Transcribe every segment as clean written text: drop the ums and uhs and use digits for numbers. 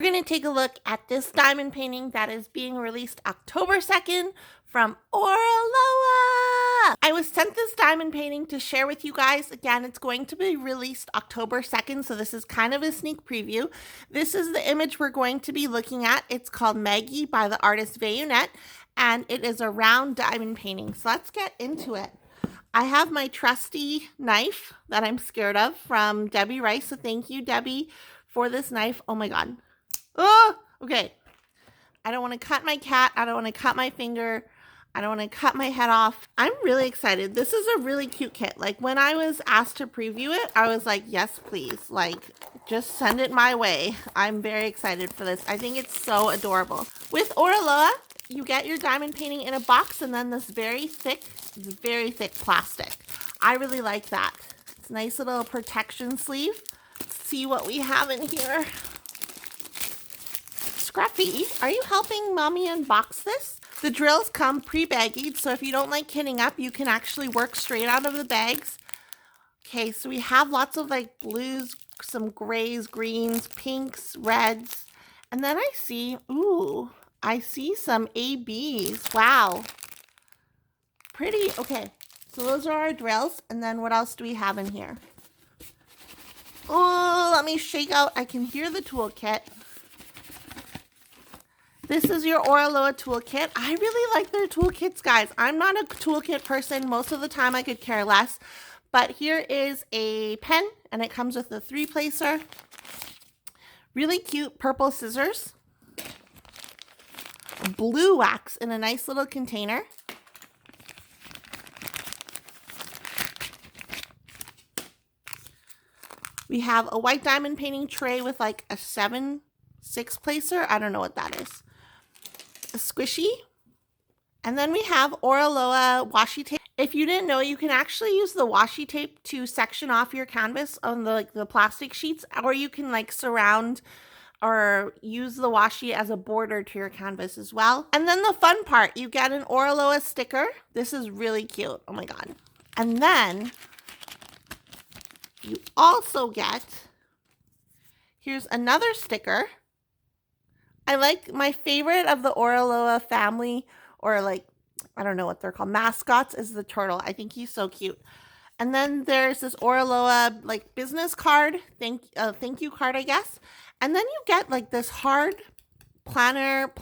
We're going to take a look at this diamond painting that is being released October 2nd from Oraloa. I was sent this diamond painting to share with you guys. Again, it's going to be released October 2nd, so this is kind of a sneak preview. This is the image we're going to be looking at. It's called Magie by the artist Vayounette, and it is a round diamond painting. So let's get into it. I have my trusty knife that I'm scared of from Debbie Rice, so thank you, Debbie, for this knife. Oh my God. Oh, okay. I don't want to cut my cat. I don't want to cut my finger. I don't want to cut my head off. I'm really excited. This is a really cute kit. Like when I was asked to preview it, I was like, yes, please. Like just send it my way. I'm very excited for this. I think it's so adorable. With Oraloa, you get your diamond painting in a box and then this very thick plastic. I really like that. It's a nice little protection sleeve. Let's see what we have in here. Scruffy, are you helping Mommy unbox this? The drills come pre-baggied, so if you don't like kitting up, you can actually work straight out of the bags. Okay, so we have lots of like blues, some grays, greens, pinks, reds. And then I see, ooh, I see some ABs. Wow. Pretty, okay. So those are our drills. And then what else do we have in here? Oh, let me shake out. I can hear the toolkit. This is your Oraloa toolkit. I really like their toolkits, guys. I'm not a toolkit person. Most of the time I could care less. But here is a pen, and it comes with a 3-placer. Really cute purple scissors. Blue wax in a nice little container. We have a white diamond painting tray with like a 6-placer. I don't know what that is. A squishy, and then we have Oraloa washi tape. If you didn't know, you can actually use the washi tape to section off your canvas on the plastic sheets, or you can like surround or use the washi as a border to your canvas as well. And then the fun part, you get an Oraloa sticker. This is really cute. Oh my God. And then you also get, here's another sticker. I like my favorite of the Oraloa family, or like, I don't know what they're called, mascots, is the turtle. I think he's so cute. And then there's this Oraloa like business card, thank you card, I guess. And then you get like this hard planer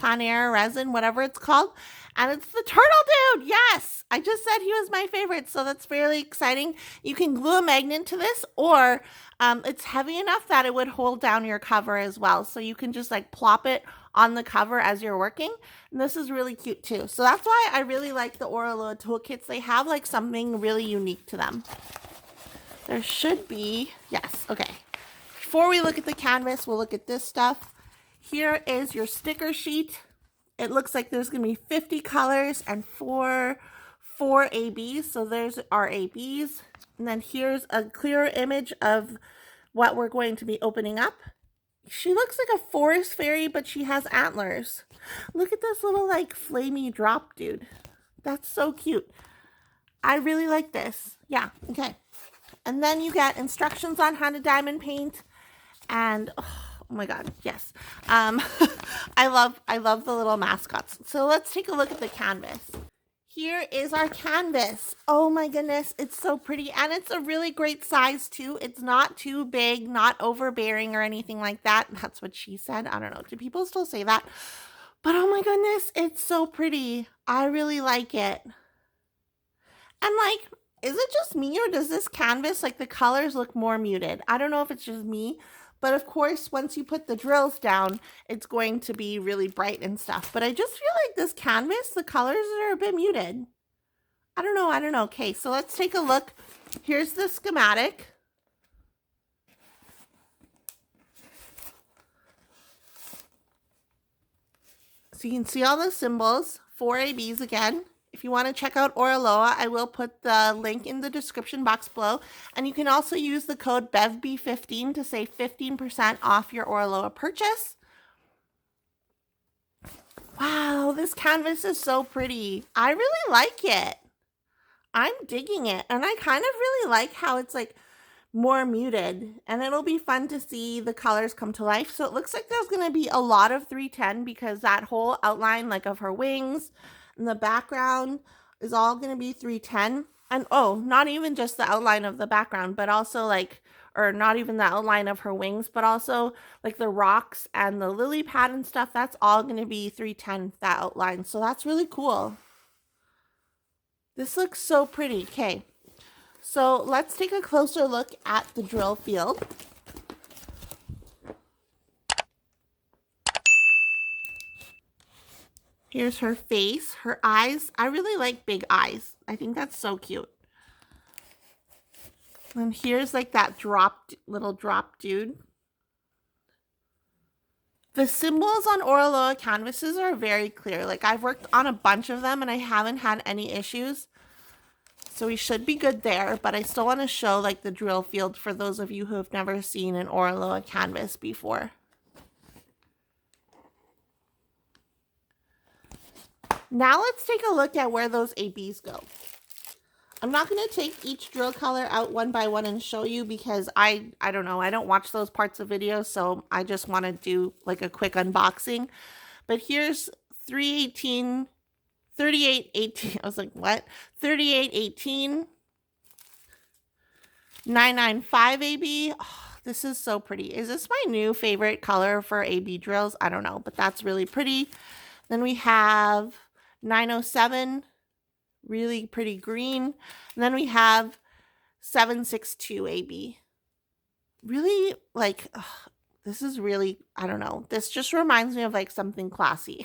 resin, whatever it's called. And it's the turtle dude. Yes, I just said he was my favorite, so that's fairly exciting. You can glue a magnet to this, or it's heavy enough that it would hold down your cover as well. So you can just like plop it on the cover as you're working. And this is really cute too. So that's why I really like the Oraloa toolkits. They have like something really unique to them. There should be, yes, okay. Before we look at the canvas, we'll look at this stuff. Here is your sticker sheet. It looks like there's going to be 50 colors and four ABs. So there's our ABs. And then here's a clearer image of what we're going to be opening up. She looks like a forest fairy, but she has antlers. Look at this little like flamey drop, dude. That's so cute. I really like this. Yeah, okay. And then you get instructions on how to diamond paint. And oh my God, yes. I love the little mascots. So let's take a look at the canvas. Here is our canvas. Oh my goodness, it's so pretty. And it's a really great size too. It's not too big, not overbearing or anything like that. That's what she said. I don't know. Do people still say that? But oh my goodness, it's so pretty. I really like it. And like, is it just me, or does this canvas, like the colors look more muted? I don't know if it's just me. But of course, once you put the drills down, it's going to be really bright and stuff. But I just feel like this canvas, the colors are a bit muted. I don't know. Okay, so let's take a look. Here's the schematic. So you can see all the symbols, 4 ABs again. If you want to check out Oraloa, I will put the link in the description box below. And you can also use the code bevbeecrafts to save 15% off your Oraloa purchase. Wow, this canvas is so pretty. I really like it. I'm digging it. And I kind of really like how it's like more muted, and it'll be fun to see the colors come to life. So it looks like there's going to be a lot of 310 because that whole outline like of her wings and the background is all going to be 310. And oh, not even just the outline of the background, but also like, or not even the outline of her wings, but also like the rocks and the lily pad and stuff. That's all going to be 310, that outline. So that's really cool. This looks so pretty. Okay. So let's take a closer look at the drill field. Here's her face, her eyes. I really like big eyes. I think that's so cute. And here's like that little drop dude. The symbols on Oraloa canvases are very clear. Like I've worked on a bunch of them and I haven't had any issues. So we should be good there, but I still want to show like the drill field for those of you who have never seen an Oraloa canvas before. Now let's take a look at where those ABs go. I'm not going to take each drill color out one by one and show you because I don't know, I don't watch those parts of videos, so I just want to do like a quick unboxing. But here's 318, 3818, I was like, what? 3818, 995 AB. Oh, this is so pretty. Is this my new favorite color for AB drills? I don't know, but that's really pretty. Then we have 907, really pretty green. And then we have 762 AB. Really, like, this is really, I don't know. This just reminds me of like something classy.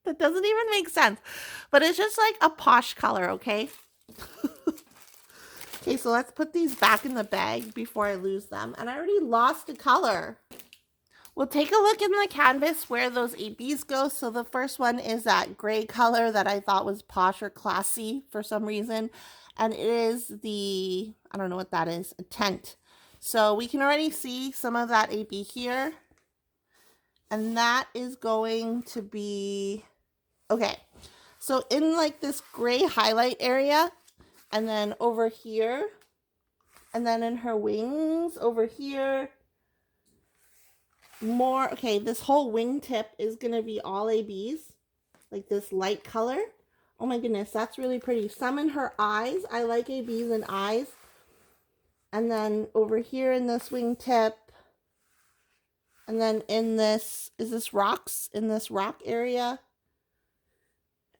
That doesn't even make sense. But it's just like a posh color, okay? Okay, so let's put these back in the bag before I lose them. And I already lost a color. We'll take a look in the canvas where those ABs go. So the first one is that gray color that I thought was posh or classy for some reason. And it is the, I don't know what that is, a tent. So we can already see some of that AB here. And that is going to be, okay. So in like this gray highlight area, and then over here, and then in her wings over here, more, okay, this whole wingtip is going to be all ABs, like this light color. Oh my goodness, that's really pretty. Some in her eyes. I like ABs in eyes. And then over here in this wingtip, and then in this, is this rocks? In this rock area.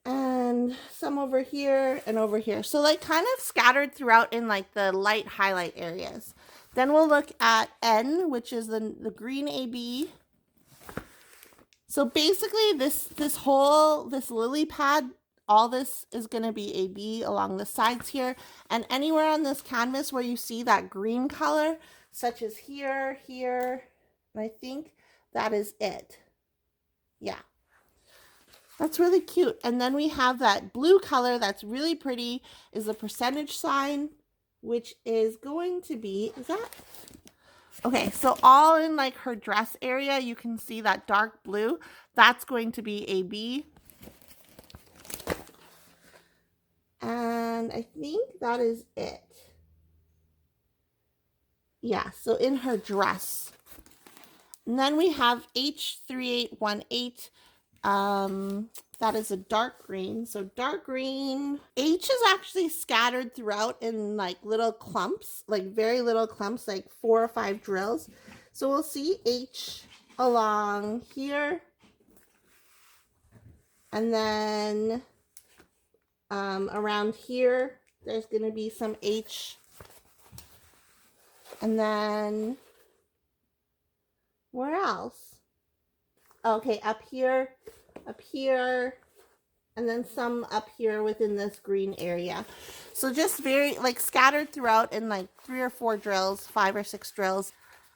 And some over here and over here. So like kind of scattered throughout in like the light highlight areas. Then we'll look at N, which is the green AB. So basically this lily pad, all this is going to be AB along the sides here. And anywhere on this canvas where you see that green color, such as here, here, and I think that is it. Yeah. That's really cute. And then we have that blue color that's really pretty is the percentage sign, which is going to be, is that? Okay, so all in like her dress area, you can see that dark blue. That's going to be AB. And I think that is it. Yeah, so in her dress. And then we have H3818. That is a dark green. So dark green. H is actually scattered throughout in like little clumps, like very little clumps, like 4 or 5 drills. So we'll see H along here. And then around here, there's going to be some H. And then where else? Okay, up here, and then some up here within this green area. So just very like scattered throughout in like 3 or 4 drills, 5 or 6 drills.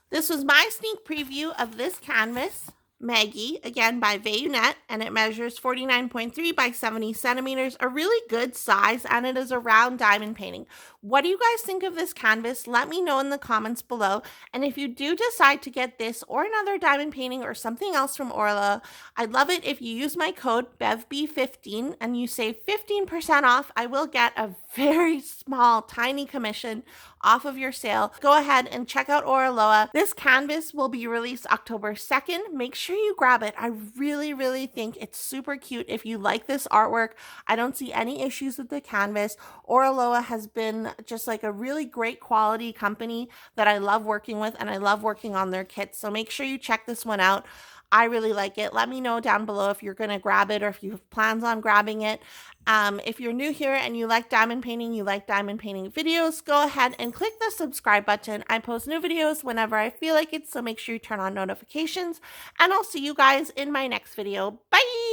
This was my sneak preview of this canvas. Magie, again by Vayounette, and it measures 49.3 by 70 centimeters, a really good size, and it is a round diamond painting. What do you guys think of this canvas? Let me know in the comments below. And if you do decide to get this or another diamond painting or something else from Oraloa, I'd love it if you use my code bevbe15 and you save 15% off. I will get a very small, tiny commission off of your sale. Go ahead and check out Oraloa. This canvas will be released October 2nd. Make sure you grab it. I really think it's super cute. If you like this artwork, I don't see any issues with the canvas. Oraloa has been just like a really great quality company that I love working with, and I love working on their kits. So make sure you check this one out. I really like it. Let me know down below if you're going to grab it or if you have plans on grabbing it. If you're new here and you like diamond painting, you like diamond painting videos, go ahead and click the subscribe button. I post new videos whenever I feel like it, so make sure you turn on notifications, and I'll see you guys in my next video. Bye!